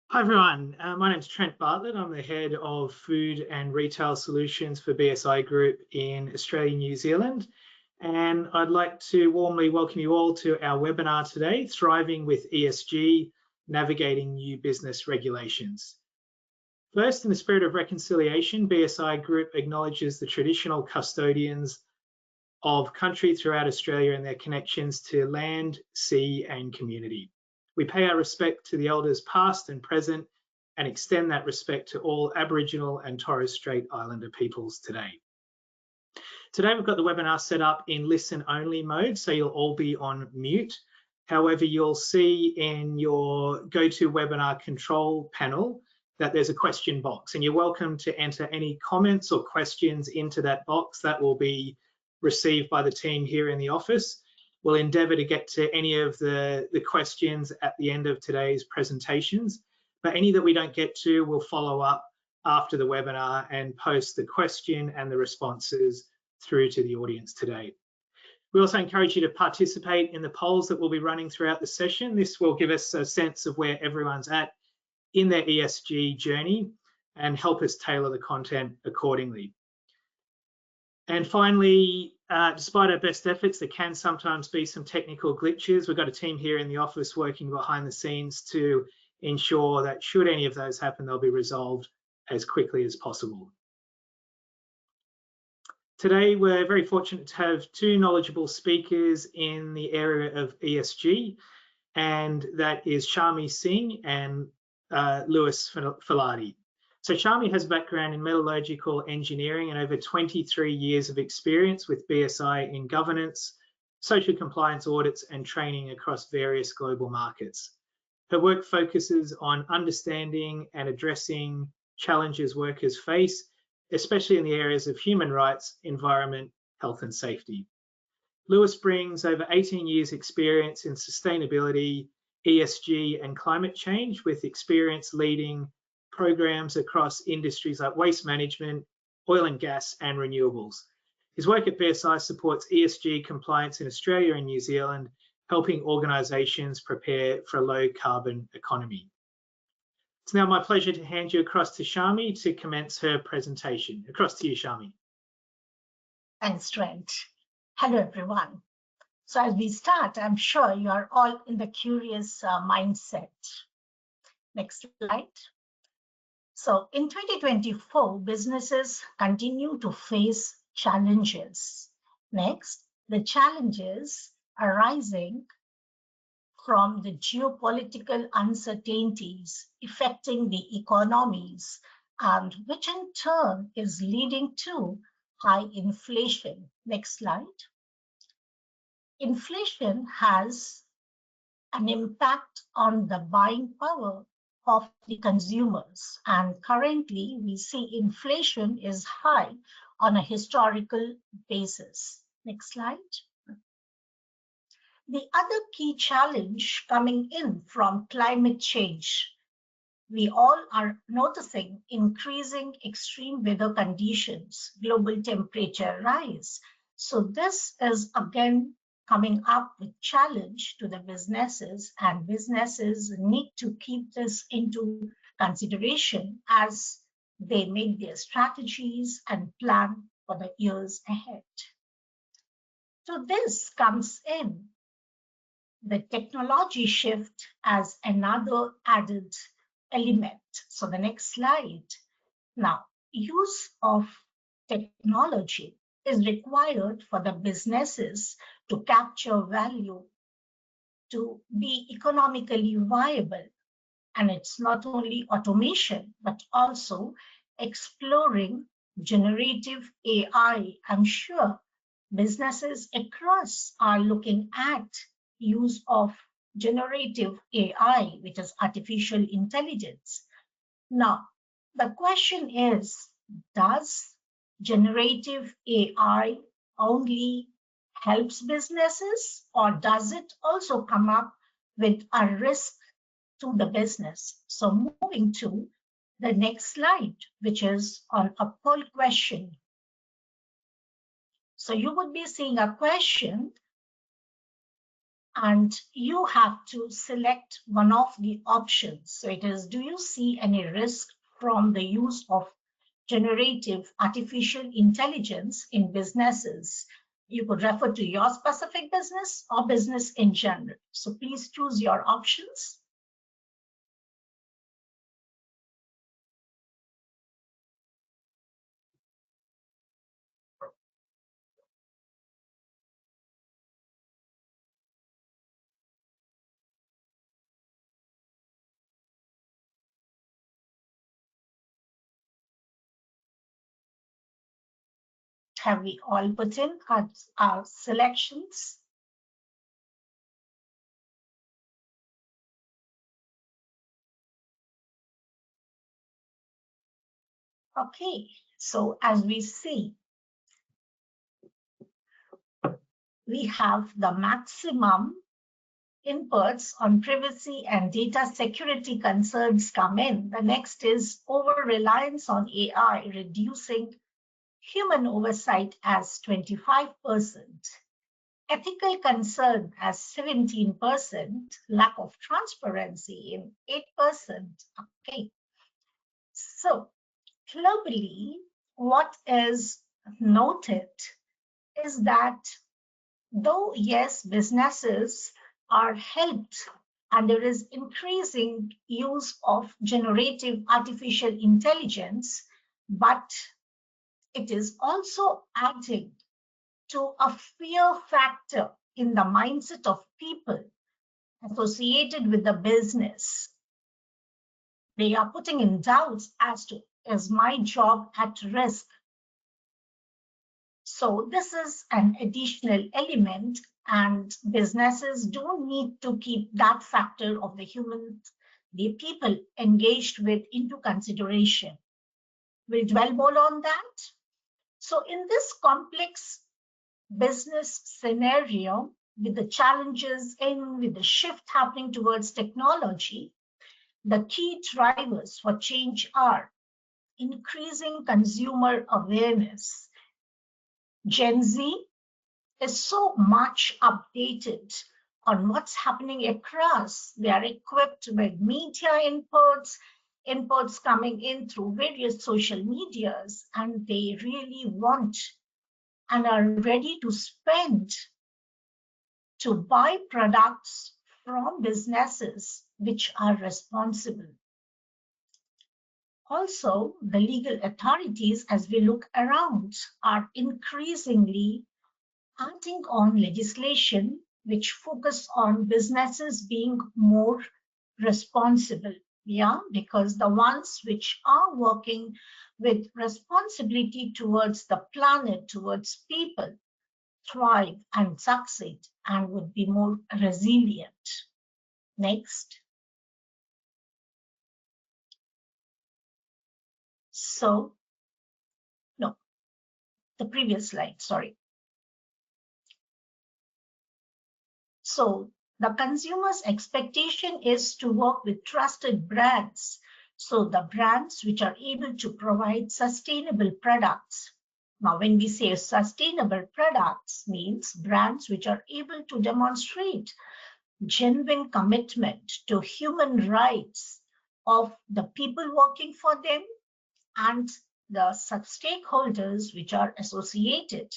Hi everyone, my name is Trent Bartlett. I'm the head of food and retail solutions for BSI Group in Australia and New Zealand. And I'd like to warmly welcome you all to our webinar today, Thriving with ESG, Navigating New Business Regulations. First, in the spirit of reconciliation, BSI Group acknowledges the traditional custodians of country throughout Australia and their connections to land, sea and community. We pay our respect to the elders past and present and extend that respect to all Aboriginal and Torres Strait Islander peoples today. Today we've got the webinar set up in listen only mode, so you'll all be on mute. However, you'll see in your GoToWebinar control panel that there's a question box, and you're welcome to enter any comments or questions into that box. That will be received by the team here in the office. We'll endeavour to get to any of the questions at the end of today's presentations, but any that we don't get to, we'll follow up after the webinar and post the question and the responses through to the audience today. We also encourage you to participate in the polls that we'll be running throughout the session. This will give us a sense of where everyone's at in their ESG journey and help us tailor the content accordingly. And finally, despite our best efforts, there can sometimes be some technical glitches. We've got a team here in the office working behind the scenes to ensure that should any of those happen, they'll be resolved as quickly as possible. Today, we're very fortunate to have two knowledgeable speakers in the area of ESG, and that is Shami Singh and Lewis Filati. So Shami has a background in metallurgical engineering and over 23 years of experience with BSI in governance, social compliance audits and training across various global markets. Her work focuses on understanding and addressing challenges workers face, especially in the areas of human rights, environment, health and safety. Lewis brings over 18 years experience in sustainability, ESG and climate change, with experience leading programs across industries like waste management, oil and gas and renewables. His work at BSI supports ESG compliance in Australia and New Zealand, helping organisations prepare for a low carbon economy. It's now my pleasure to hand you across to Shami to commence her presentation. Across to you, Shami. Thanks, Trent. Hello, everyone. So as we start, I'm sure you are all in the curious mindset. Next slide. So in 2024, businesses continue to face challenges. Next, the challenges arising from the geopolitical uncertainties affecting the economies, and which in turn is leading to high inflation. Next slide. Inflation has an impact on the buying power of the consumers, and currently we see inflation is high on a historical basis. Next slide. The other key challenge coming in from climate change. We all are noticing increasing extreme weather conditions, global temperature rise. So this is again coming up with challenge to the businesses, and businesses need to keep this into consideration as they make their strategies and plan for the years ahead. So this comes in the technology shift as another added element. So the next slide. Now, use of technology is required for the businesses to capture value, to be economically viable. And it's not only automation, but also exploring generative AI. I'm sure businesses across are looking at use of generative AI, which is artificial intelligence. Now, the question is, does generative AI only helps businesses, or does it also come up with a risk to the business? So moving to the next slide, which is on a poll question. So you would be seeing a question: And you have to select one of the options. So it is, do you see any risk from the use of generative artificial intelligence in businesses? You could refer to your specific business or business in general. So please choose your options. Have we all put in our selections? Okay, so as we see, we have the maximum inputs on privacy and data security concerns come in. The next is over-reliance on AI, reducing human oversight as 25%, ethical concern as 17%, lack of transparency in 8%. Okay, so globally, what is noted is that though, yes, businesses are helped and there is increasing use of generative artificial intelligence, but it is also adding to a fear factor in the mindset of people associated with the business. They are putting in doubts as to, is my job at risk? So this is an additional element, and businesses do need to keep that factor of the people engaged with into consideration. We'll dwell more on that. So in this complex business scenario, with the challenges with the shift happening towards technology, the key drivers for change are increasing consumer awareness. Gen Z is so much updated on what's happening across. They are equipped with media inputs coming in through various social medias, and they really want and are ready to spend to buy products from businesses which are responsible. Also, the legal authorities, as we look around, are increasingly acting on legislation which focus on businesses being more responsible. Yeah, because the ones which are working with responsibility towards the planet, towards people, thrive and succeed and would be more resilient. Next. So, no, the previous slide, sorry. So the consumer's expectation is to work with trusted brands. So the brands which are able to provide sustainable products. Now, when we say sustainable products, means brands which are able to demonstrate genuine commitment to human rights of the people working for them and the stakeholders which are associated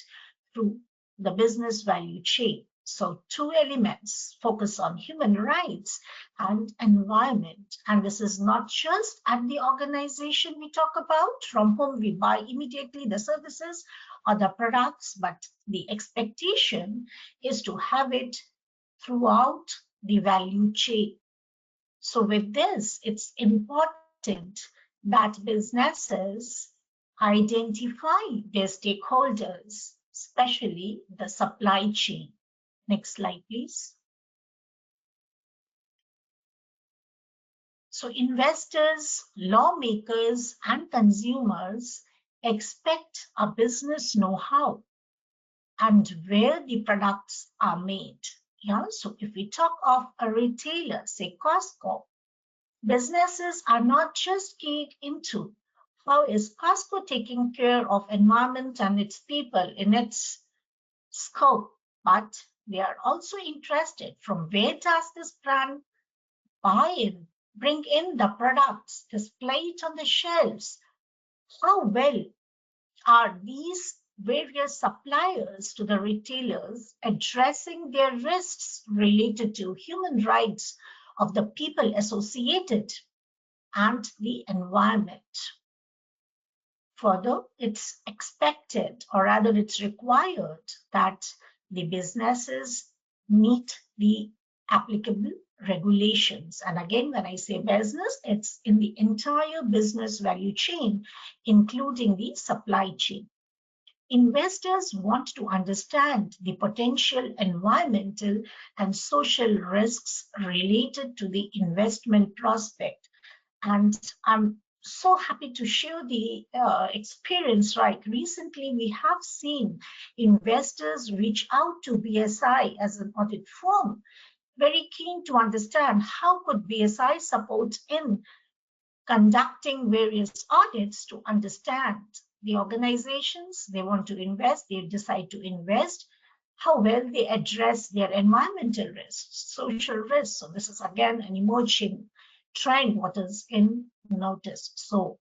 through the business value chain. So two elements focus on human rights and environment. And this is not just at the organization we talk about, from whom we buy immediately the services or the products, but the expectation is to have it throughout the value chain. So with this, it's important that businesses identify their stakeholders, especially the supply chain. Next slide, please. So investors, lawmakers, and consumers expect a business know-how and where the products are made. Yeah, so if we talk of a retailer, say Costco, businesses are not just keyed into how is Costco taking care of environment and its people in its scope, but They are also interested from where does this brand buy in, bring in the products, display it on the shelves. How well are these various suppliers to the retailers addressing their risks related to human rights of the people associated and the environment? Further, it's expected, or rather it's required, that the businesses meet the applicable regulations. And again, when I say business, it's in the entire business value chain, including the supply chain. Investors want to understand the potential environmental and social risks related to the investment prospect. And I'm so happy to share the experience, right? Recently, we have seen investors reach out to BSI as an audit firm, very keen to understand how could BSI support in conducting various audits to understand the organizations they want to invest, they decide to invest, how well they address their environmental risks, social risks. So this is again an emerging trend, what is in notice. So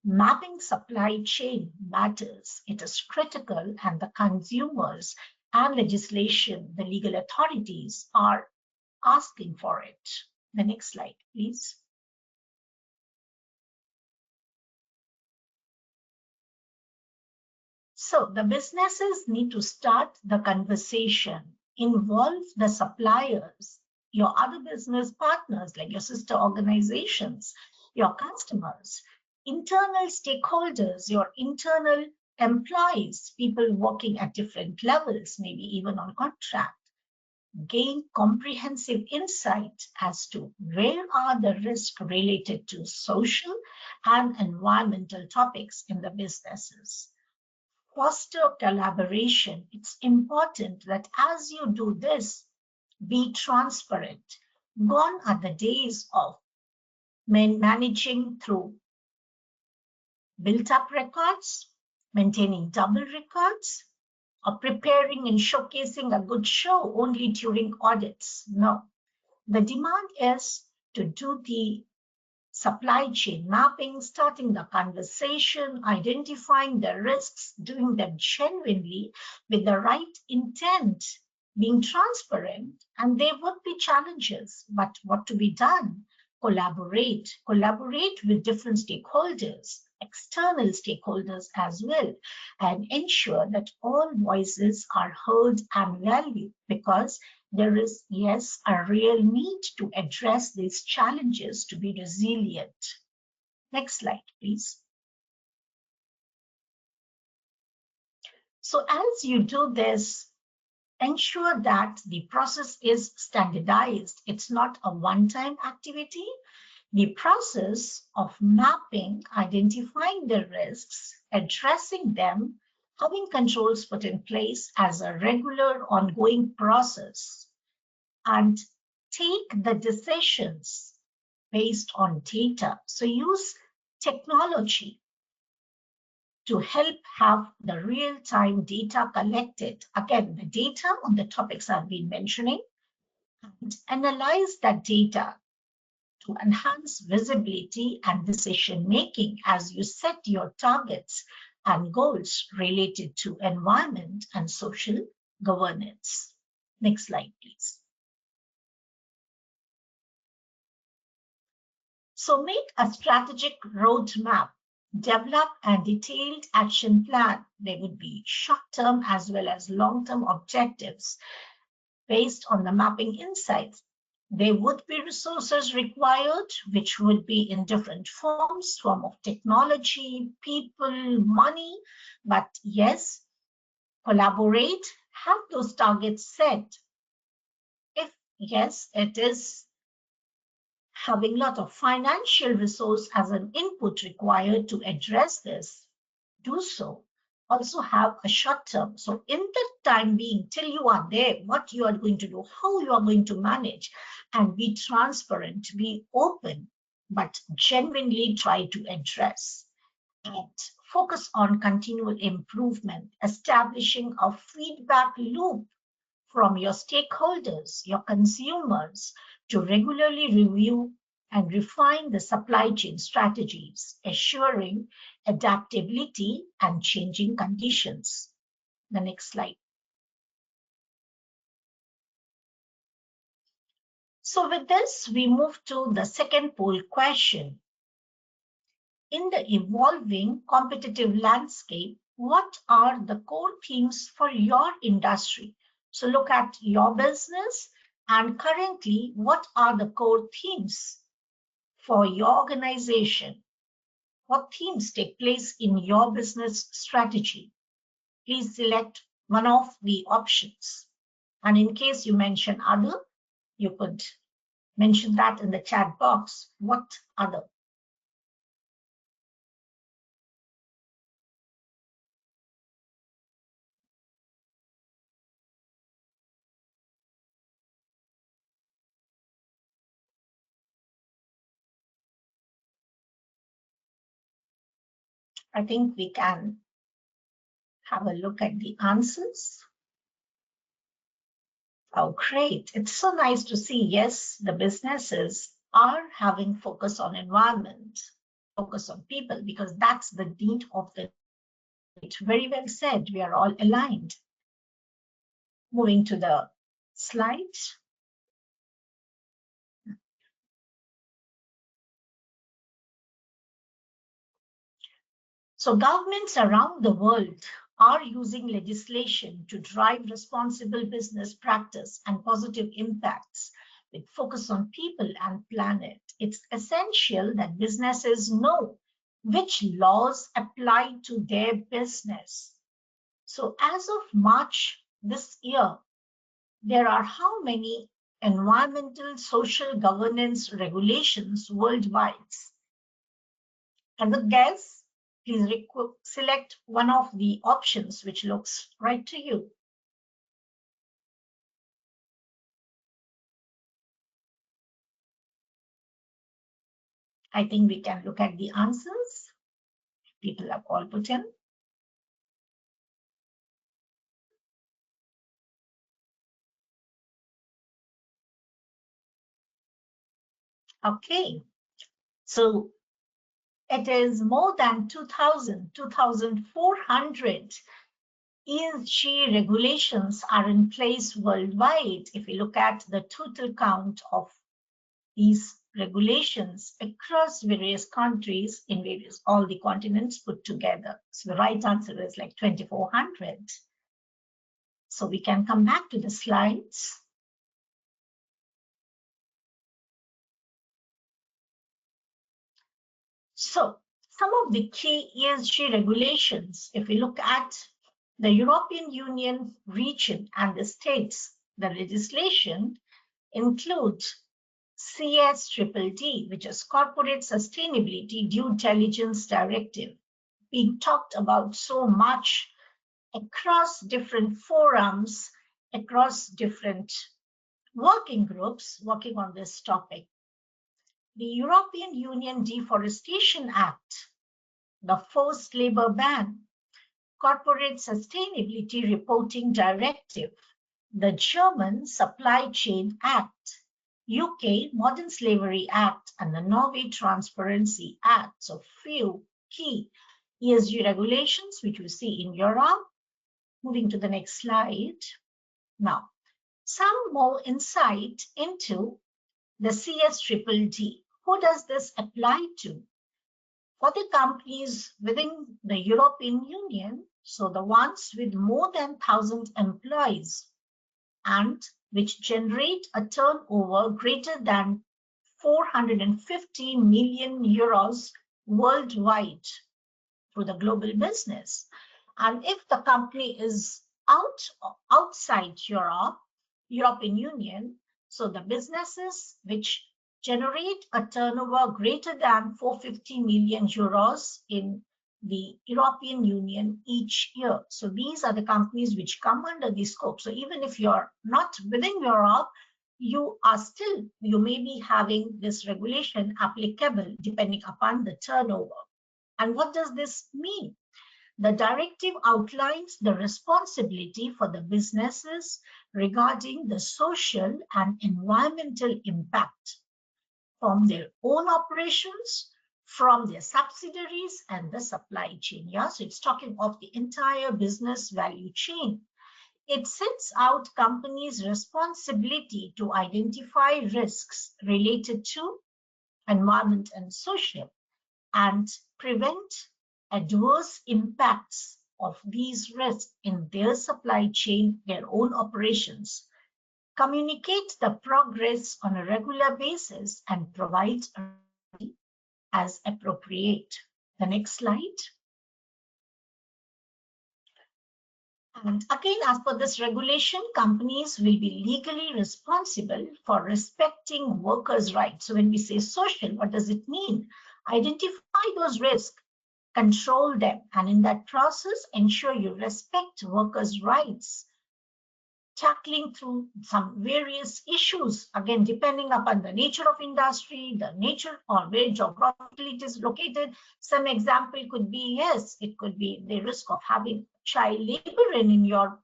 mapping supply chain matters. It is critical, and the consumers and legislation, the legal authorities are asking for it. The next slide, please. So the businesses need to start the conversation, involve the suppliers, your other business partners, like your sister organizations, your customers, internal stakeholders, your internal employees, people working at different levels, maybe even on contract. Gain comprehensive insight as to where are the risks related to social and environmental topics in the businesses. Foster collaboration. It's important that as you do this, be transparent. Gone are the days of managing through built-up records, maintaining double records, or preparing and showcasing a good show only during audits. No, the demand is to do the supply chain mapping, starting the conversation, identifying the risks, doing them genuinely with the right intent, being transparent, and there would be challenges, but what to be done? Collaborate with different stakeholders, external stakeholders as well, and ensure that all voices are heard and valued, because there is, yes, a real need to address these challenges to be resilient. Next slide, please. So as you do this, ensure that the process is standardized. It's not a one-time activity. The process of mapping, identifying the risks, addressing them, having controls put in place as a regular ongoing process, and take the decisions based on data. So use technology to help have the real-time data collected. Again, the data on the topics I've been mentioning, and analyze that data to enhance visibility and decision-making as you set your targets and goals related to environment and social governance. Next slide, please. So make a strategic roadmap, develop a detailed action plan. There would be short-term as well as long-term objectives based on the mapping insights. There would be resources required, which would be in different forms, form of technology, people, money. But yes, collaborate, have those targets set. If yes, it is having a lot of financial resource as an input required to address this, do so. Also have a short term. So in the time being, till you are there, what you are going to do, how you are going to manage, and be transparent, be open, but genuinely try to address. And focus on continual improvement, establishing a feedback loop from your stakeholders, your consumers, to regularly review and refine the supply chain strategies, assuring adaptability and changing conditions. The next slide. So with this, we move to the second poll question. In the evolving competitive landscape, what are the core themes for your industry? So look at your business, and currently, what are the core themes for your organization? What themes take place in your business strategy? Please select one of the options. And in case you mention other, you could mention that in the chat box. What other? I think we can have a look at the answers. Oh, great. It's so nice to see, yes, the businesses are having focus on environment, focus on people, because that's the need of the day. Very well said. We are all aligned. Moving to the slide. So governments around the world are using legislation to drive responsible business practice and positive impacts with focus on people and planet. It's essential that businesses know which laws apply to their business. So as of March this year, there are how many environmental social governance regulations worldwide? As a guess, please select one of the options which looks right to you. I think we can look at the answers. People have all put in. Okay, so it is more than 2,400 ESG regulations are in place worldwide. If we look at the total count of these regulations across various countries in all the continents put together. So the right answer is like 2,400. So we can come back to the slides. So some of the key ESG regulations, if we look at the European Union region and the states, the legislation includes CSDDD, which is Corporate Sustainability Due Diligence Directive, being talked about so much across different forums, across different working groups working on this topic. The European Union Deforestation Act, the Forced Labor Ban, Corporate Sustainability Reporting Directive, the German Supply Chain Act, UK Modern Slavery Act, and the Norway Transparency Act. So few key ESG regulations which we see in Europe. Moving to the next slide. Now, some more insight into the CSDDD. Who does this apply to? For the companies within the European Union, so the ones with more than 1,000 employees and which generate a turnover greater than 450 million euros worldwide through the global business. And if the company is outside European Union, so the businesses which generate a turnover greater than 450 million euros in the European Union each year. So these are the companies which come under the scope. So even if you're not within Europe, you may be having this regulation applicable depending upon the turnover. And what does this mean? The directive outlines the responsibility for the businesses regarding the social and environmental impact from their own operations, from their subsidiaries and the supply chain. Yeah, so it's talking of the entire business value chain. It sets out companies' responsibility to identify risks related to environment and social and prevent adverse impacts of these risks in their supply chain, their own operations, communicate the progress on a regular basis, and provide as appropriate. The next slide. And again, as per this regulation, companies will be legally responsible for respecting workers' rights. So when we say social, what does it mean? Identify those risks, control them, and in that process, ensure you respect workers' rights, tackling through some various issues, again, depending upon the nature of industry, the nature or where geographically it is located. Some example could be, yes, it could be the risk of having child labor in your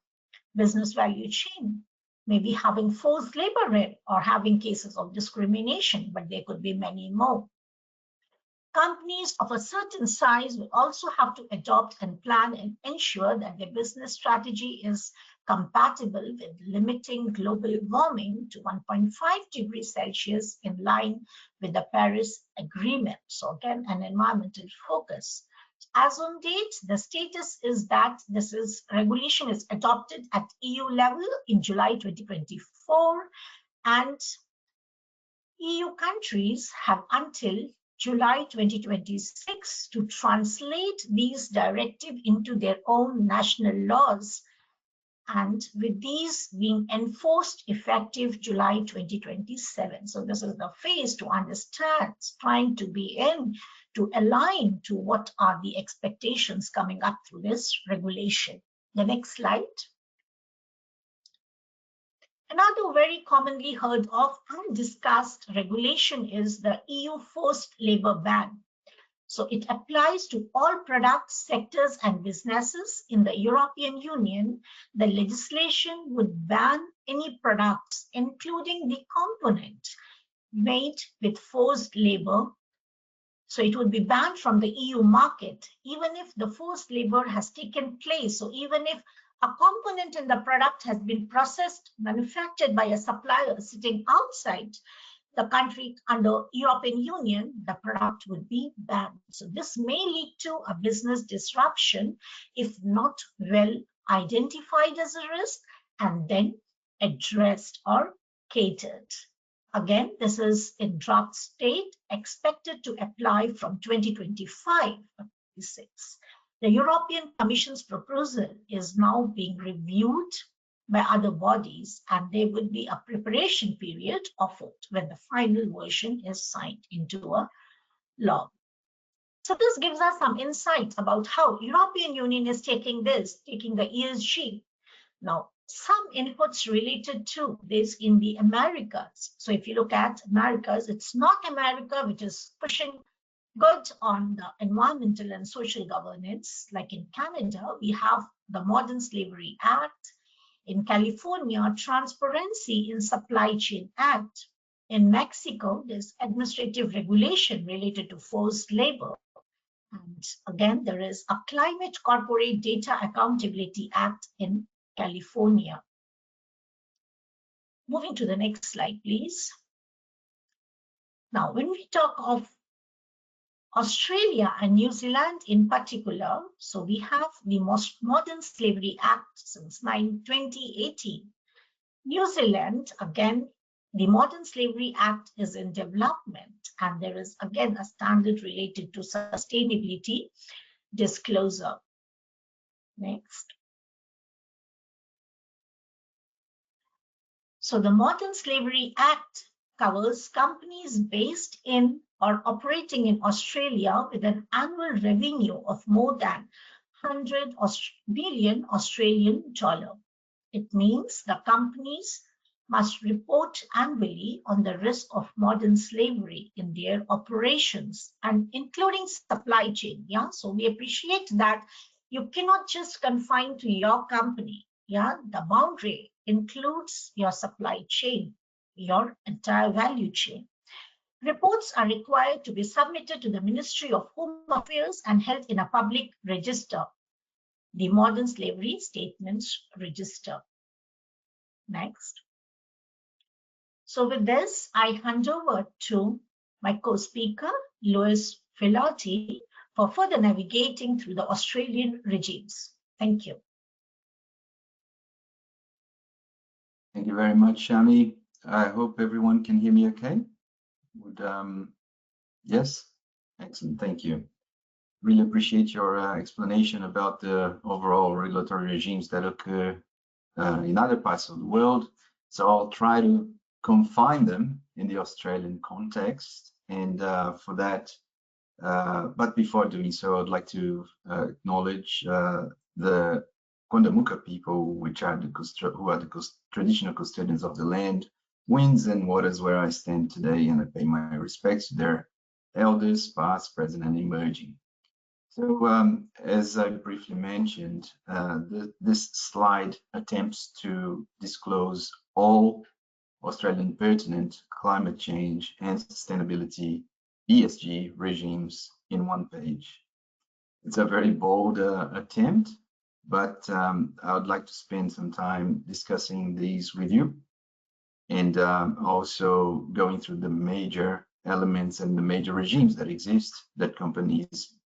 business value chain, maybe having forced labor or having cases of discrimination, but there could be many more. Companies of a certain size will also have to adopt and plan and ensure that their business strategy is compatible with limiting global warming to 1.5 degrees Celsius in line with the Paris Agreement. So again, an environmental focus. As on date, the status is that regulation is adopted at EU level in July 2024, and EU countries have until July 2026 to translate these directives into their own national laws, and with these being enforced effective July 2027. So this is the phase to understand, trying to be in, to align to what are the expectations coming up through this regulation. The next slide. Another very commonly heard of and discussed regulation is the EU forced labor ban. So it applies to all products, sectors, and businesses in the European Union. The legislation would ban any products, including the component made with forced labor. So it would be banned from the EU market, even if the forced labor has taken place. So even if a component in the product has been processed, manufactured by a supplier sitting outside the country under European Union, the product would be banned. So this may lead to a business disruption if not well identified as a risk and then addressed or catered. Again, this is in draft state, expected to apply from 2025-26. The European Commission's proposal is now being reviewed by other bodies, and there would be a preparation period of it when the final version is signed into a law. So this gives us some insights about how European Union is taking the ESG. Now, some inputs related to this in the Americas. So if you look at Americas, it's North America which is pushing good on the environmental and social governance. Like in Canada, we have the Modern Slavery Act. In California, Transparency in Supply Chain Act. In Mexico, there's administrative regulation related to forced labor. And again, there is a Climate Corporate Data Accountability Act in California. Moving to the next slide, please. Now, when we talk of Australia and New Zealand in particular, so we have the most Modern Slavery Act since 2018. New Zealand, again, the Modern Slavery Act is in development, and there is again a standard related to sustainability disclosure. Next. So the Modern Slavery Act covers companies based in or operating in Australia with an annual revenue of more than 100 billion Australian dollar. It means the companies must report annually on the risk of modern slavery in their operations and including supply chain. Yeah, so we appreciate that you cannot just confine to your company. Yeah, the boundary includes your supply chain, your entire value chain. Reports are required to be submitted to the Ministry of Home Affairs and held in a public register, the Modern Slavery Statements Register. Next. So with this, I hand over to my co-speaker, Louis Filotti, for further navigating through the Australian regimes. Thank you. Thank you very much, Shami. I hope everyone can hear me okay. Yes, excellent, thank you. Really appreciate your explanation about the overall regulatory regimes that occur in other parts of the world. So I'll try to confine them in the Australian context. And for that, but before doing so, I'd like to acknowledge the Kondamuka people, which are who are the traditional custodians of the land, winds and waters where I stand today, and I pay my respects to their elders, past, present, and emerging. So as I briefly mentioned, this slide attempts to disclose all Australian pertinent climate change and sustainability ESG regimes in one page. It's a very bold attempt, but I would like to spend some time discussing these with you and also going through the major elements and the major regimes that exist that companies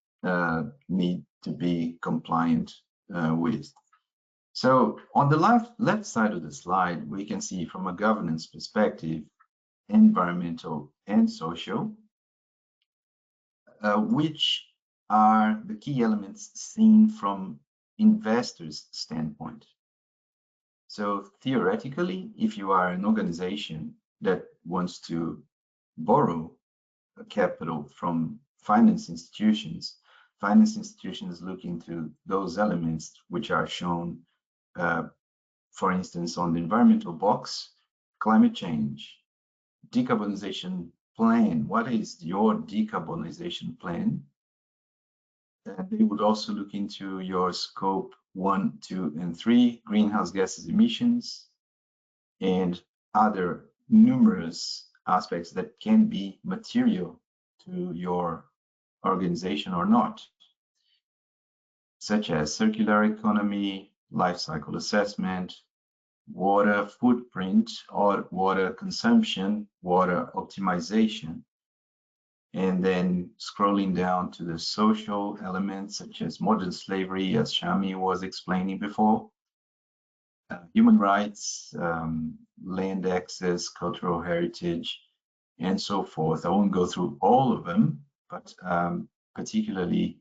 need to be compliant with. So on the left side of the slide, we can see from a governance perspective, environmental and social, which are the key elements seen from investors' standpoint. So theoretically, if you are an organization that wants to borrow capital from finance institutions look into those elements which are shown, for instance, on the environmental box: climate change, decarbonization plan. What is your decarbonization plan? They would also look into your scope 1, 2, and 3 greenhouse gases emissions and other numerous aspects that can be material to your organization or not, such as circular economy, life cycle assessment, water footprint or water consumption, water optimization, and then scrolling down to the social elements such as modern slavery, as Shami was explaining before, human rights, land access, cultural heritage, and so forth. I won't go through all of them, but particularly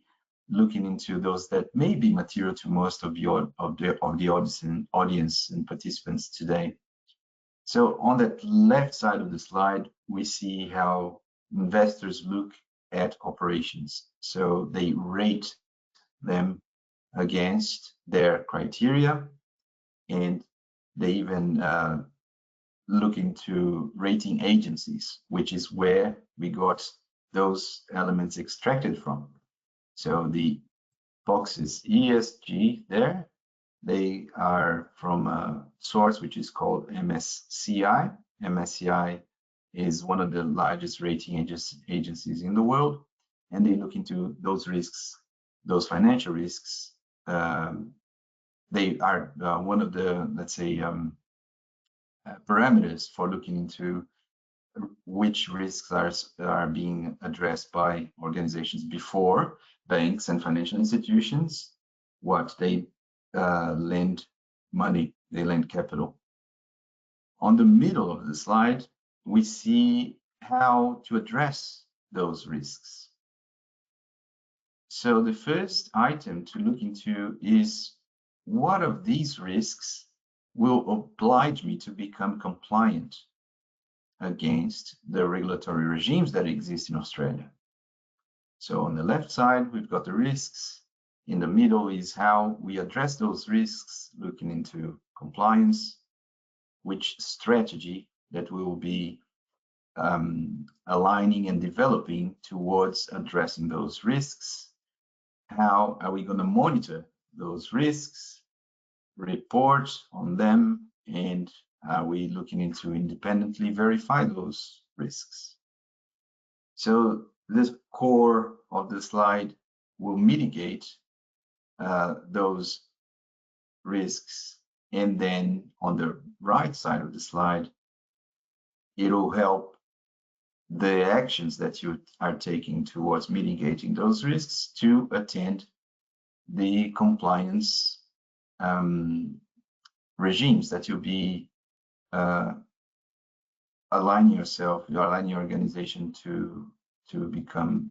looking into those that may be material to most of the audience and participants today. So on that left side of the slide, we see how investors look at operations. So they rate them against their criteria, and they even look into rating agencies, which is where we got those elements extracted from. So the boxes ESG there, they are from a source which is called MSCI. MSCI is one of the largest rating agencies in the world, and they look into those risks, those financial risks. They are one of the, let's say, parameters for looking into which risks are being addressed by organizations before banks and financial institutions, what they lend money, they lend capital. On the middle of the slide, we see how to address those risks. So the first item to look into is what of these risks will oblige me to become compliant against the regulatory regimes that exist in Australia. So on the left side, we've got the risks. In the middle is how we address those risks, looking into compliance, which strategy that we will be aligning and developing towards addressing those risks. How are we going to monitor those risks, report on them, and are we looking into independently verify those risks? So this core of the slide will mitigate those risks, and then on the right side of the slide, it'll help the actions that you are taking towards mitigating those risks to attend the compliance regimes that you'll be aligning yourself, you align your organization to become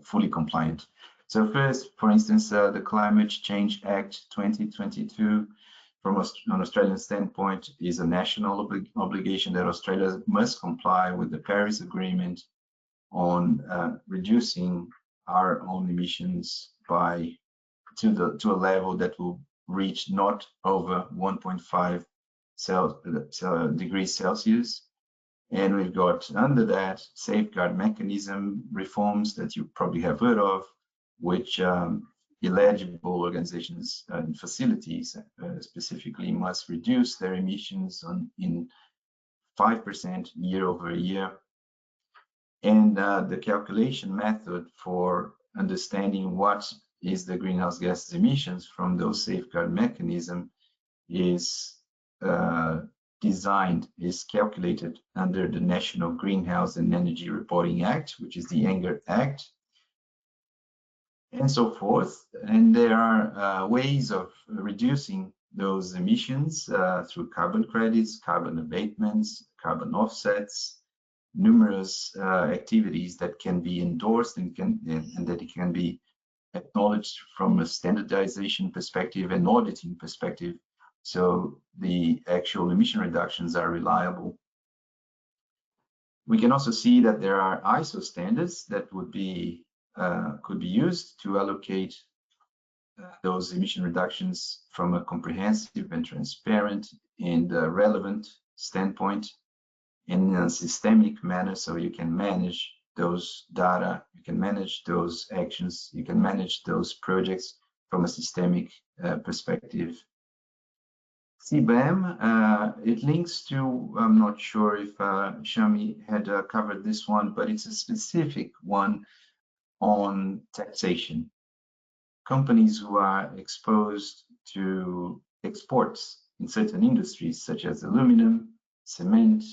fully compliant. So first, for instance, the Climate Change Act 2022, from an Australian standpoint, is a national obligation that Australia must comply with the Paris Agreement on reducing our own emissions by to a level that will reach not over 1.5 degrees Celsius. And we've got under that safeguard mechanism reforms that you probably have heard of, which eligible organizations and facilities specifically must reduce their emissions in 5% year over year. And the calculation method for understanding what is the greenhouse gas emissions from those safeguard mechanism is calculated under the National Greenhouse and Energy Reporting Act, which is the NGER Act, and so forth. And there are ways of reducing those emissions through carbon credits, carbon abatements, carbon offsets, numerous activities that can be endorsed and that it can be acknowledged from a standardization perspective and auditing perspective, so the actual emission reductions are reliable. We can also see that there are ISO standards that would be could be used to allocate those emission reductions from a comprehensive and transparent and relevant standpoint in a systemic manner, so you can manage those data, you can manage those actions, you can manage those projects from a systemic perspective. CBAM, it links to, I'm not sure if Shami had covered this one, but it's a specific one on taxation. Companies who are exposed to exports in certain industries, such as aluminum, cement,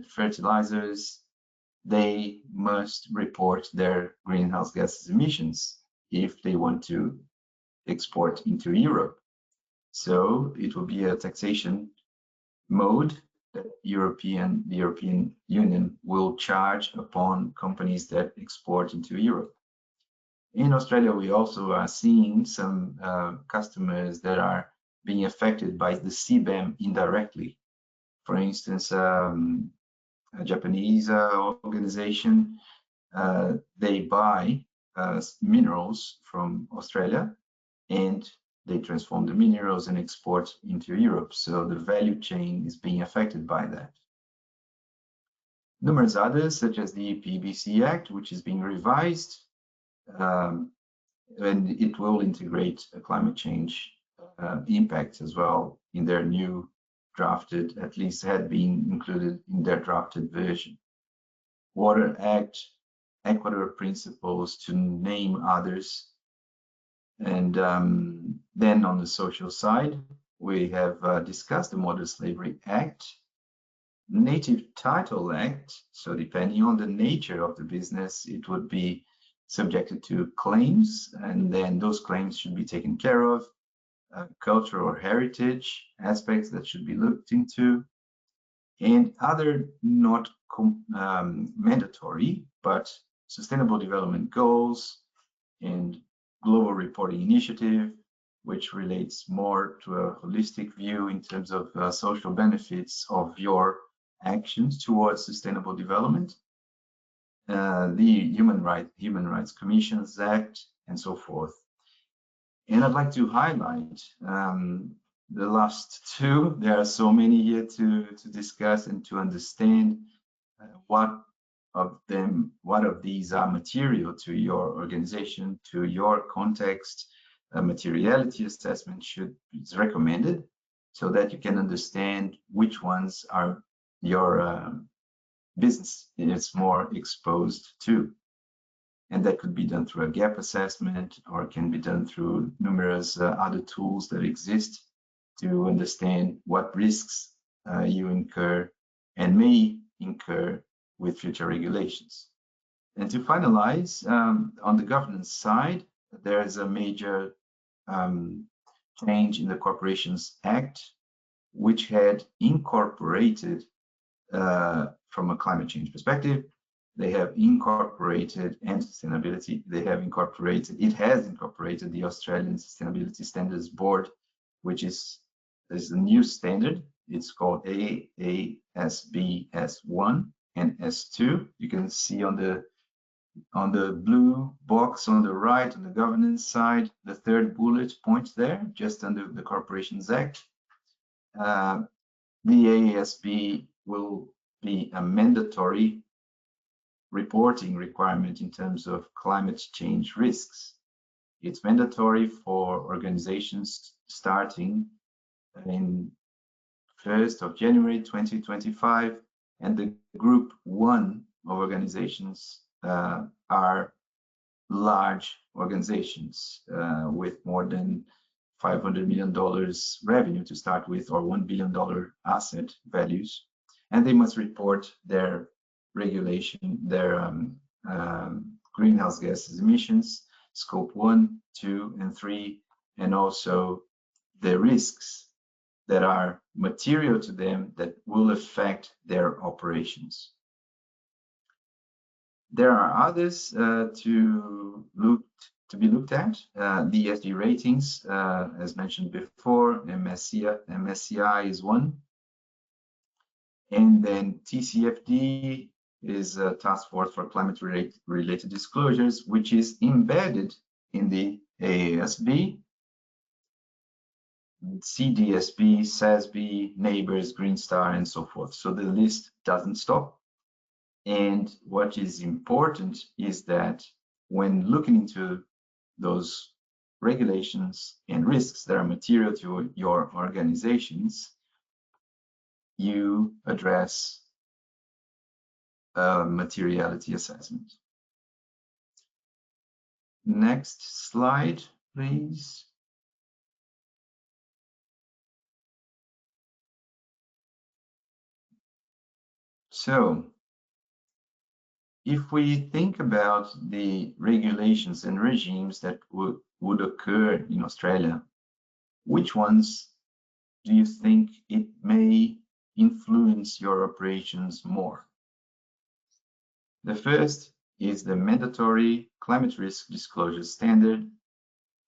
fertilizers, they must report their greenhouse gas emissions if they want to export into Europe. So it will be a taxation mode that the European Union will charge upon companies that export into Europe. In Australia, we also are seeing some customers that are being affected by the CBAM indirectly. For instance, a Japanese organization, they buy minerals from Australia and they transform the minerals and export into Europe. So the value chain is being affected by that. Numerous others, such as the PBC Act, which is being revised, and it will integrate climate change impacts as well in their new drafted, at least had been included in their drafted version. Water Act, Equator Principles, to name others. And then on the social side, we have discussed the Modern Slavery Act, Native Title Act. So depending on the nature of the business, it would be subjected to claims, and then those claims should be taken care of. Cultural or heritage aspects that should be looked into, and other not mandatory, but sustainable development goals and global reporting initiative, which relates more to a holistic view in terms of social benefits of your actions towards sustainable development, the Human Rights Commissions Act, and so forth. And I'd like to highlight the last two. There are so many here to discuss and to understand what of these are material to your organization, to your context, a materiality assessment is recommended, so that you can understand which ones are your business is more exposed to. And that could be done through a gap assessment, or can be done through numerous other tools that exist to understand what risks you incur and may incur with future regulations. And to finalize, on the governance side, there is a major change in the Corporations Act, which had incorporated, from a climate change perspective, they have incorporated, and sustainability, it has incorporated the Australian Sustainability Standards Board, which is a new standard. It's called AASB S1 and S2. You can see on the blue box on the right, on the governance side, the third bullet point there, just under the Corporations Act. The AASB will be a mandatory reporting requirement in terms of climate change risks. It's mandatory for organizations starting in 1st of January 2025, and the group 1 of organizations are large organizations with more than $500 million revenue to start with, or $1 billion asset values, and they must report their regulation, their greenhouse gases emissions, scope 1, 2, and 3, and also the risks that are material to them that will affect their operations. There are others to be looked at. The ESG ratings, as mentioned before, MSCI is one, and then TCFD is a task force for climate-related disclosures, which is embedded in the AASB. CDSB, SASB, Neighbors, Green Star, and so forth. So the list doesn't stop. And what is important is that when looking into those regulations and risks that are material to your organizations, you address a materiality assessment. Next slide, please. So, if we think about the regulations and regimes that would occur in Australia, which ones do you think it may influence your operations more? The first is the mandatory climate risk disclosure standard,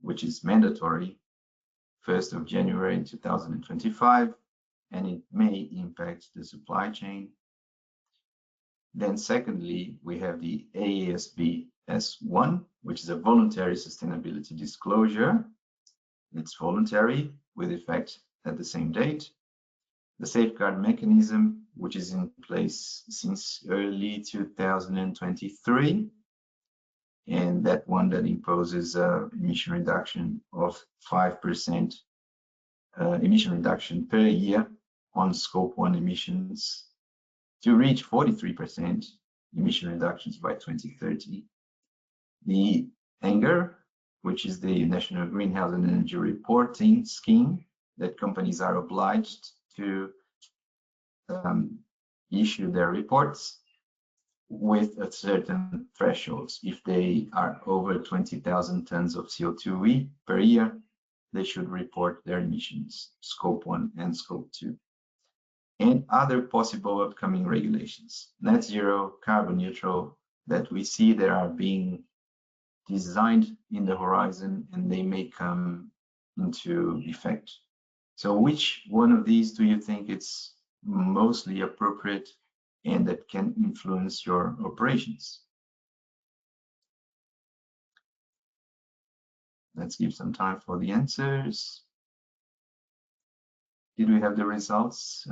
which is mandatory 1st of January 2025, and it may impact the supply chain. Then secondly, we have the AASB S1, which is a voluntary sustainability disclosure. It's voluntary with effect at the same date. The safeguard mechanism, which is in place since early 2023, and that one that imposes emission reduction of 5% emission reduction per year on scope 1 emissions to reach 43% emission reductions by 2030. The NGER, which is the National Greenhouse and Energy Reporting Scheme, that companies are obliged to issue their reports with a certain thresholds. If they are over 20,000 tons of CO2e per year, they should report their emissions, scope 1 and scope 2. And other possible upcoming regulations, net zero, carbon neutral, that we see that are being designed in the horizon, and they may come into effect. So which one of these do you think it's mostly appropriate and that can influence your operations? Let's give some time for the answers. Did we have the results?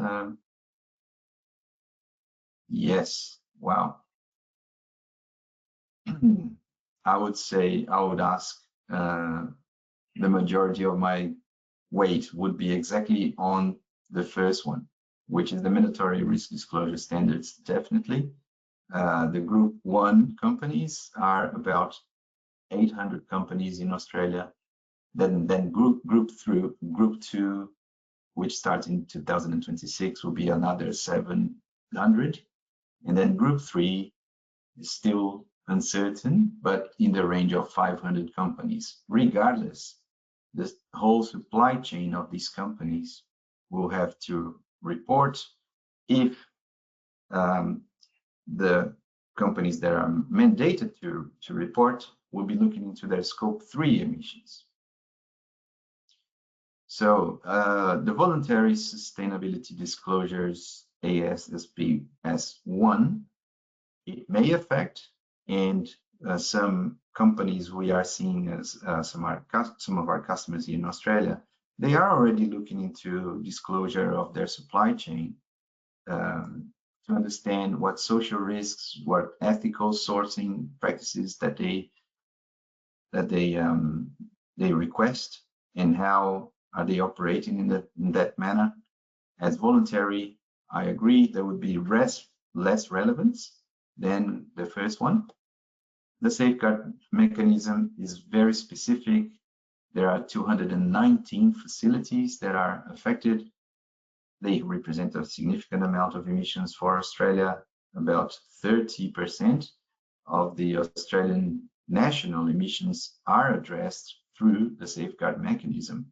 Yes. Wow. I would say, I would ask the majority of my weight would be exactly on the first one, which is the mandatory risk disclosure standards. Definitely. The group 1 companies are about 800 companies in Australia. Then group 2, which starts in 2026, will be another 700. And then group 3 is still uncertain, but in the range of 500 companies. Regardless, the whole supply chain of these companies will have to report if the companies that are mandated to report will be looking into their scope 3 emissions. So the voluntary sustainability disclosures, ASSP S1, it may affect, and some companies we are seeing as some of our customers in Australia, they are already looking into disclosure of their supply chain to understand what social risks, what ethical sourcing practices that they request, and how are they operating in that manner. As voluntary, I agree there would be less relevance than the first one. The safeguard mechanism is very specific. There are 219 facilities that are affected. They represent a significant amount of emissions for Australia. About 30% of the Australian national emissions are addressed through the safeguard mechanism.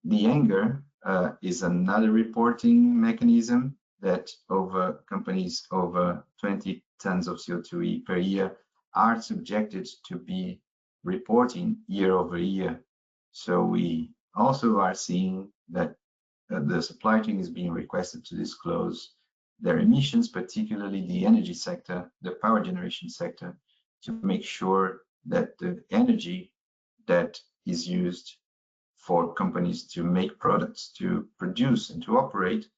The anger is another reporting mechanism that over companies over 20 tons of CO2e per year are subjected to be reporting year over year. So we also are seeing that the supply chain is being requested to disclose their emissions, particularly the energy sector, the power generation sector, to make sure that the energy that is used for companies to make products, to produce and to operate,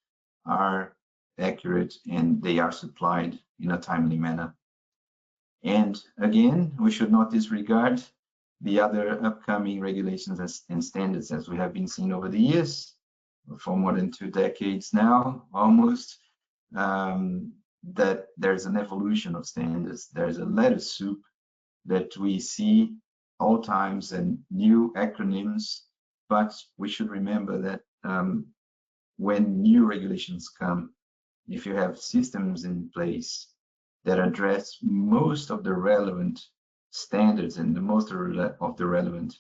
are accurate and they are supplied in a timely manner. And again, we should not disregard the other upcoming regulations and standards, as we have been seeing over the years, for more than 2 decades now, almost, that there's an evolution of standards. There's a lettuce soup that we see all times and new acronyms, but we should remember that when new regulations come, if you have systems in place that address most of the relevant standards and the most of the relevant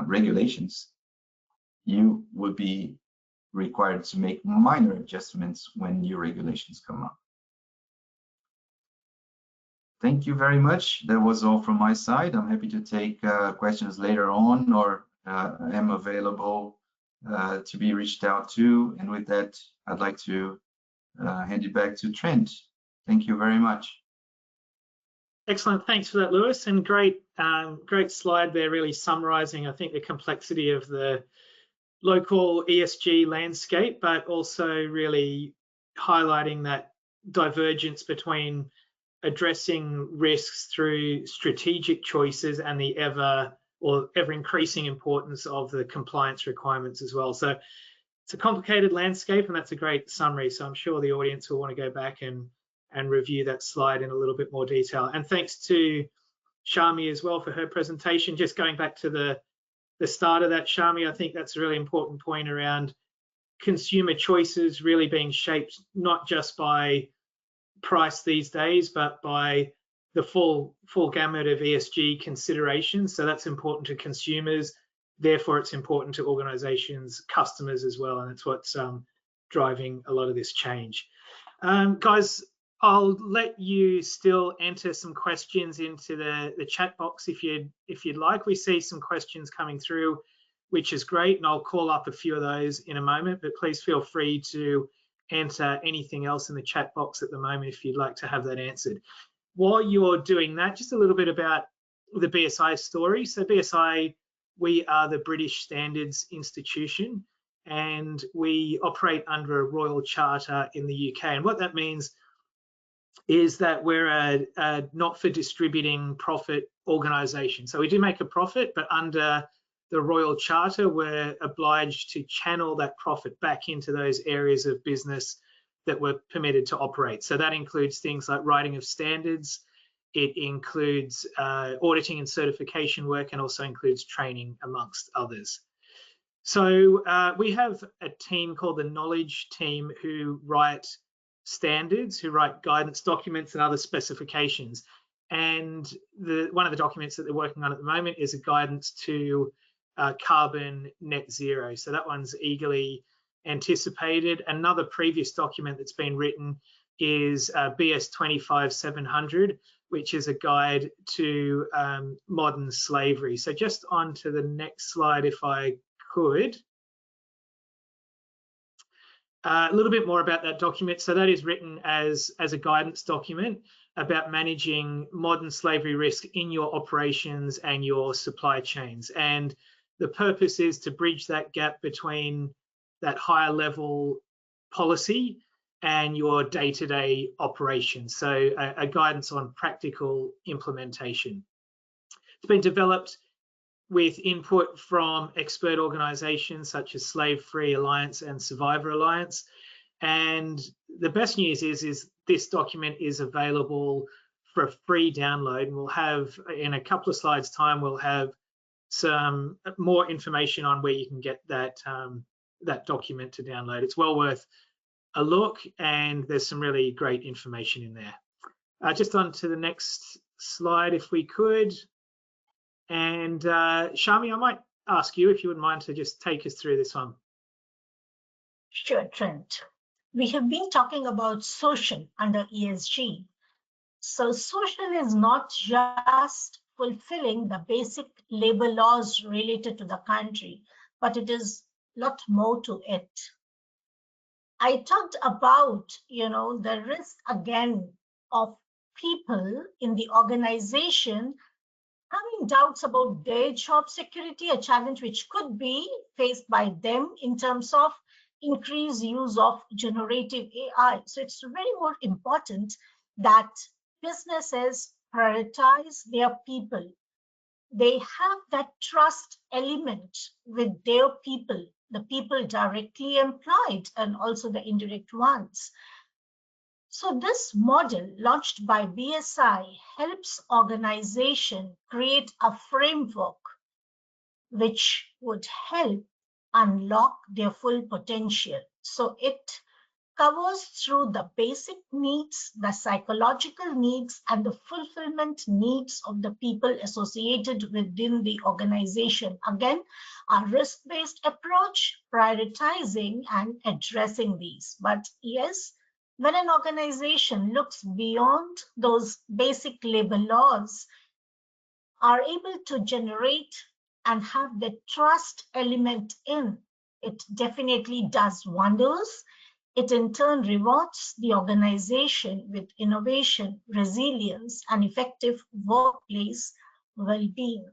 regulations, you will be required to make minor adjustments when new regulations come up. Thank you very much. That was all from my side. I'm happy to take questions later on, or am available to be reached out to. And with that, I'd like to hand it back to Trent. Thank you very much. Excellent, thanks for that, Lewis, and great slide there, really summarising, I think, the complexity of the local ESG landscape, but also really highlighting that divergence between addressing risks through strategic choices and the ever increasing importance of the compliance requirements as well. So it's a complicated landscape, and that's a great summary. So I'm sure the audience will want to go back and review that slide in a little bit more detail. And thanks to Shami as well for her presentation. Just going back to the start of that, Shami, I think that's a really important point around consumer choices really being shaped not just by price these days, but by the full gamut of ESG considerations. So that's important to consumers. Therefore, it's important to organizations, customers as well. And it's what's driving a lot of this change. Guys, I'll let you still enter some questions into the chat box if you'd like. We see some questions coming through, which is great, and I'll call up a few of those in a moment, but please feel free to enter anything else in the chat box at the moment if you'd like to have that answered. While you're doing that, just a little bit about the BSI story. So BSI, we are the British Standards Institution, and we operate under a royal charter in the UK. And what that means is that we're a not for distributing profit organization. So we do make a profit, but under the Royal Charter were obliged to channel that profit back into those areas of business that were permitted to operate. So that includes things like writing of standards, it includes auditing and certification work, and also includes training, amongst others. So we have a team called the Knowledge Team who write standards, who write guidance documents and other specifications. And one of the documents that they're working on at the moment is a guidance to carbon net zero. So that one's eagerly anticipated. Another previous document that's been written is BS 25700, which is a guide to modern slavery. So just on to the next slide, if I could. A little bit more about that document. So that is written as a guidance document about managing modern slavery risk in your operations and your supply chains. And the purpose is to bridge that gap between that higher level policy and your day-to-day operations. So a guidance on practical implementation. It's been developed with input from expert organizations such as Slave Free Alliance and Survivor Alliance. And the best news is this document is available for a free download. And we'll have, in a couple of slides time, we'll have some more information on where you can get that, that document to download. It's well worth a look, and there's some really great information in there. Just on to the next slide, if we could. And Shami, I might ask you if you wouldn't mind to just take us through this one. Sure, Trent. We have been talking about social under ESG. So social is not just fulfilling the basic labor laws related to the country, but it is a lot more to it. I talked about, the risk again of people in the organization having doubts about their job security, a challenge which could be faced by them in terms of increased use of generative AI. So it's very more important that businesses prioritize their people. They have that trust element with their people, the people directly employed and also the indirect ones. So this model launched by BSI helps organizations create a framework which would help unlock their full potential. So it covers through the basic needs, the psychological needs, and the fulfillment needs of the people associated within the organization. Again, a risk-based approach, prioritizing and addressing these. But yes, when an organization looks beyond those basic labor laws, are able to generate and have the trust element in, it definitely does wonders. It in turn rewards the organization with innovation, resilience, and effective workplace well-being.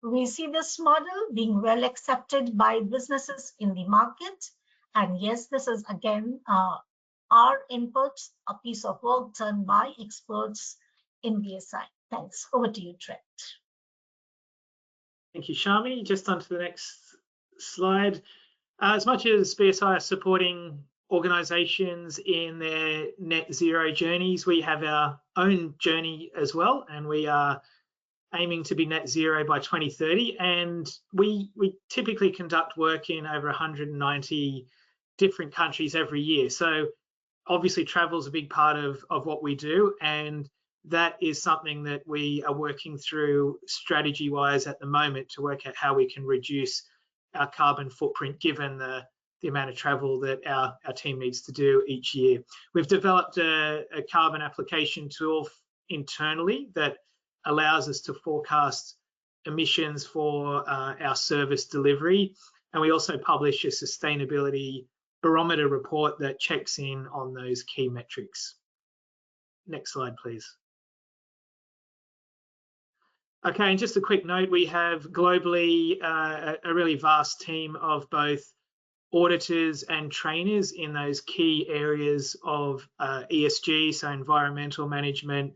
We see this model being well accepted by businesses in the market. And yes, this is again our inputs, a piece of work done by experts in BSI. Thanks. Over to you, Trent. Thank you, Shami. Just on to the next slide. As much as BSI are supporting organizations in their net zero journeys, we have our own journey as well, and we are aiming to be net zero by 2030. And we typically conduct work in over 190 different countries every year. So obviously travel is a big part of what we do, and that is something that we are working through strategy-wise at the moment to work out how we can reduce our carbon footprint given the amount of travel that our team needs to do each year. We've developed a carbon application tool internally that allows us to forecast emissions for our service delivery, and we also publish a sustainability barometer report that checks in on those key metrics. Next slide, please. Okay, and just a quick note, we have globally a really vast team of both auditors and trainers in those key areas of ESG, so environmental management,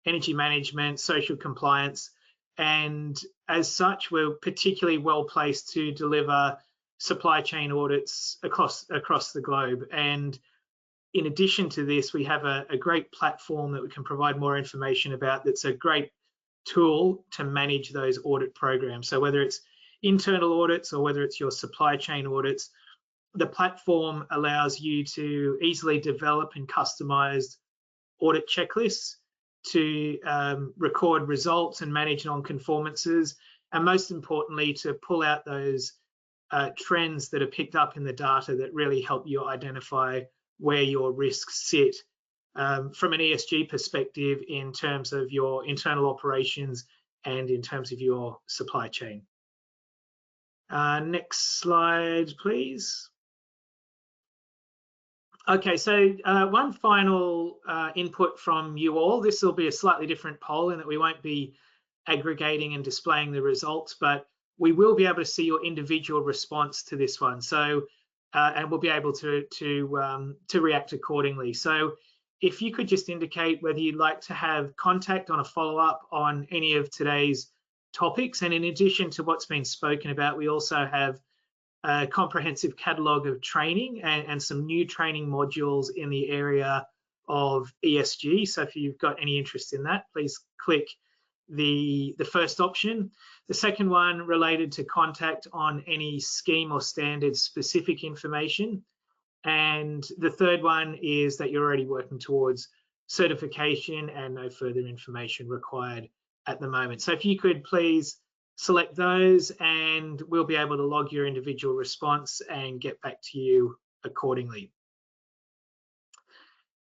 energy management, social compliance. and as such, we're particularly well placed to deliver supply chain audits across the globe. And in addition to this, we have a great platform that we can provide more information about that's a great tool to manage those audit programs. So whether it's internal audits or whether it's your supply chain audits, the platform allows you to easily develop and customize audit checklists to record results and manage non-conformances, and most importantly, to pull out those trends that are picked up in the data that really help you identify where your risks sit from an ESG perspective in terms of your internal operations and in terms of your supply chain. Next slide, please. Okay, so one final input from you all. This will be a slightly different poll in that we won't be aggregating and displaying the results, but we will be able to see your individual response to this one. So, and we'll be able to react accordingly. So if you could just indicate whether you'd like to have contact on a follow-up on any of today's topics. And in addition to what's been spoken about, we also have a comprehensive catalogue of training and some new training modules in the area of ESG. So if you've got any interest in that, please click the first option. The second one related to contact on any scheme or standard specific information. And the third one is that you're already working towards certification and no further information required at the moment. So if you could please select those, and we'll be able to log your individual response and get back to you accordingly.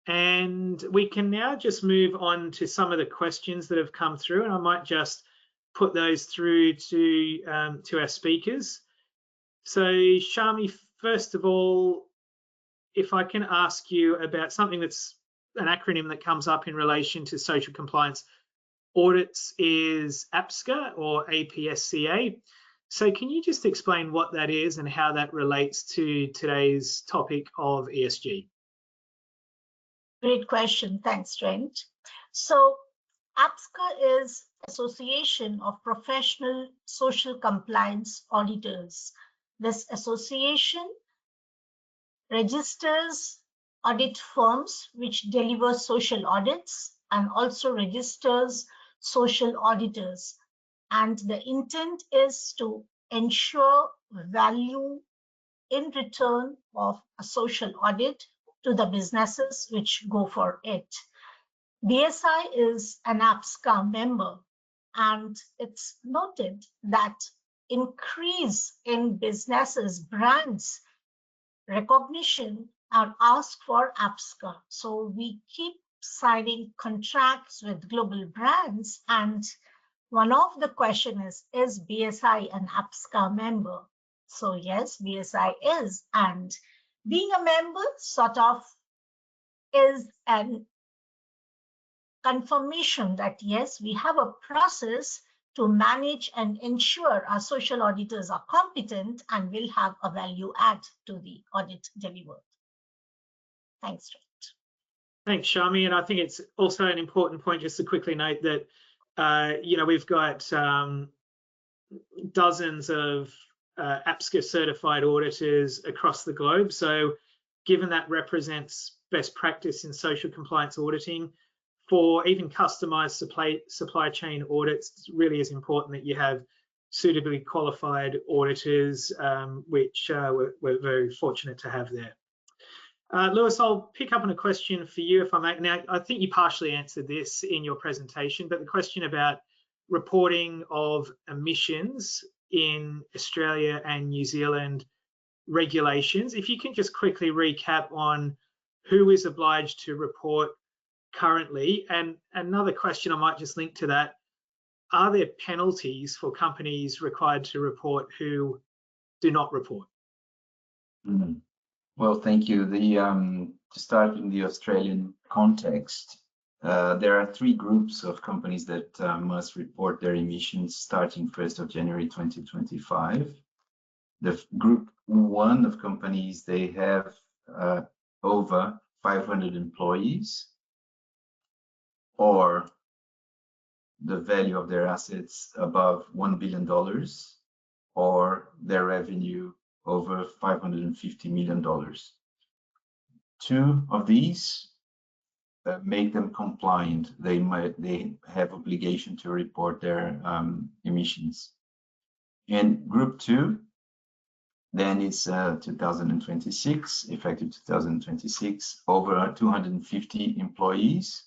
And we can now just move on to some of the questions that have come through, and I might just put those through to our speakers. So Shami, first of all, if I can ask you about something that's an acronym that comes up in relation to social compliance audits is APSCA or APSCA. So can you just explain what that is and how that relates to today's topic of ESG? Great question. Thanks, Trent. So APSCA is Association of Professional Social Compliance Auditors. This association registers audit firms which deliver social audits and also registers social auditors. And the intent is to ensure value in return of a social audit to the businesses which go for it. BSI is an APSCA member, and it's noted that increase in businesses, brands, recognition are asked for APSCA. So we keep signing contracts with global brands, and one of the questions is BSI an APSCA member? So yes, BSI is, and being a member sort of is an confirmation that yes, we have a process to manage and ensure our social auditors are competent and will have a value add to the audit delivered. Thanks, Trent. Thanks, Shami. And I think it's also an important point just to quickly note that, you know, we've got dozens of APSCA certified auditors across the globe. So given that represents best practice in social compliance auditing, for even customized supply chain audits, it really is important that you have suitably qualified auditors, which we're very fortunate to have there. Lewis, I'll pick up on a question for you if I may. Now, I think you partially answered this in your presentation, but the question about reporting of emissions in Australia and New Zealand regulations, if you can just quickly recap on who is obliged to report currently. And another question I might just link to that, are there penalties for companies required to report who do not report? Mm-hmm. Well, thank you. To start in the Australian context, there are three groups of companies that must report their emissions starting 1st of January 2025. The group one of companies, they have over 500 employees, or the value of their assets above $1 billion or their revenue over $550 million. 2 of these make them compliant. They have obligation to report their emissions. And group 2, then it's 2026, effective 2026, over 250 employees.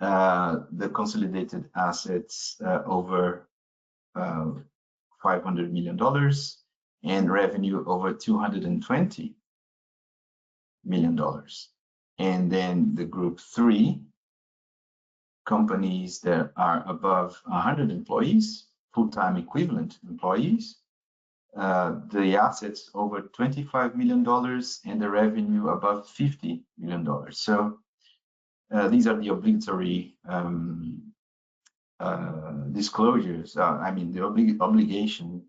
The consolidated assets over $500 million and revenue over $220 million. And then the group 3, companies that are above 100 employees, full-time equivalent employees, the assets over $25 million and the revenue above $50 million. So these are the obligatory disclosures. I mean, the obligation,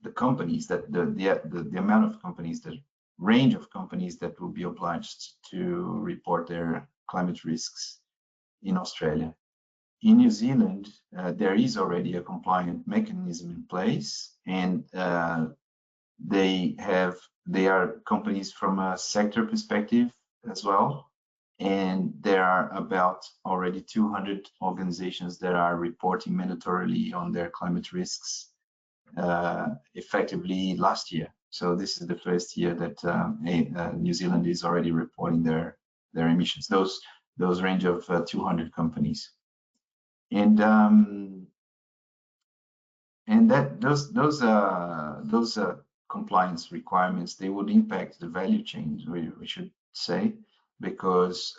the companies that the amount of companies, the range of companies that will be obliged to report their climate risks in Australia. In New Zealand, there is already a compliant mechanism in place, and they are companies from a sector perspective as well. And there are about already 200 organizations that are reporting mandatorily on their climate risks effectively last year. So this is the first year that New Zealand is already reporting their emissions. Those range of 200 companies, and that those compliance requirements, they would impact the value chain, we should say, because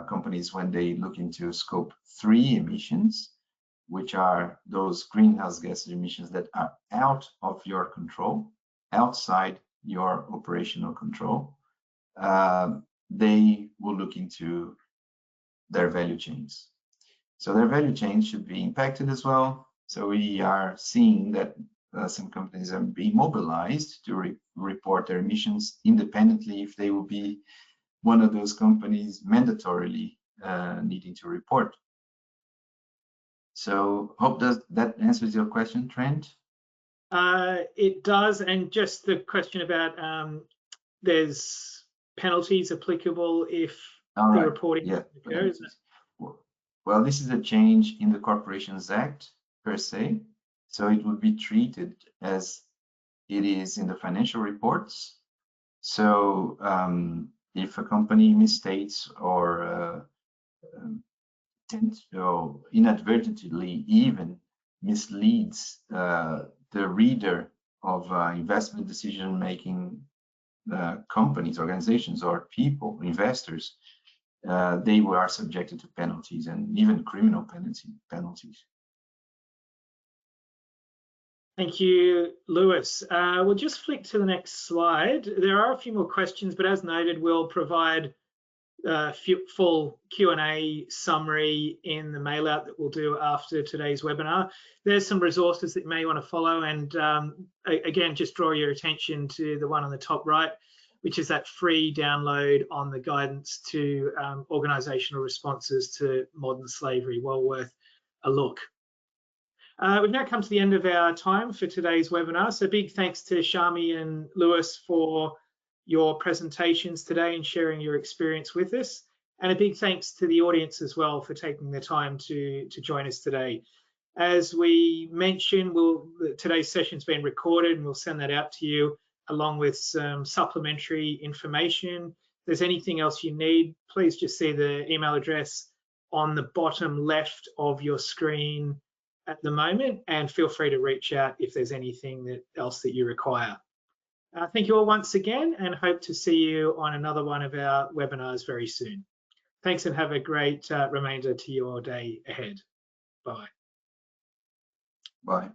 companies, when they look into scope 3 emissions, which are those greenhouse gas emissions that are out of your control, outside your operational control, they will look into their value chains. So their value chains should be impacted as well. So we are seeing that some companies are being mobilized to report their emissions independently if they will be one of those companies mandatorily needing to report. So hope that answers your question, Trent. It does, and just the question about there's penalties applicable if the reporting occurs. Well, this is a change in the Corporations Act per se, so it would be treated as it is in the financial reports. So if a company misstates or inadvertently even misleads the reader of investment decision-making companies, organizations, or people, investors, they are subjected to penalties and even criminal penalties. Thank you, Lewis. We'll just flick to the next slide. There are a few more questions, but as noted, we'll provide a full Q&A summary in the mail out that we'll do after today's webinar. There's some resources that you may want to follow, and again, just draw your attention to the one on the top right, which is that free download on the guidance to organisational responses to modern slavery. Well worth a look. We've now come to the end of our time for today's webinar, so big thanks to Shami and Lewis for your presentations today and sharing your experience with us, and a big thanks to the audience as well for taking the time to join us today. As we mentioned, today's session's been recorded and we'll send that out to you along with some supplementary information. If there's anything else you need, please just see the email address on the bottom left of your screen at the moment, and feel free to reach out if there's anything else that you require. Thank you all once again, and hope to see you on another one of our webinars very soon. Thanks, and have a great remainder to your day ahead. Bye. Bye.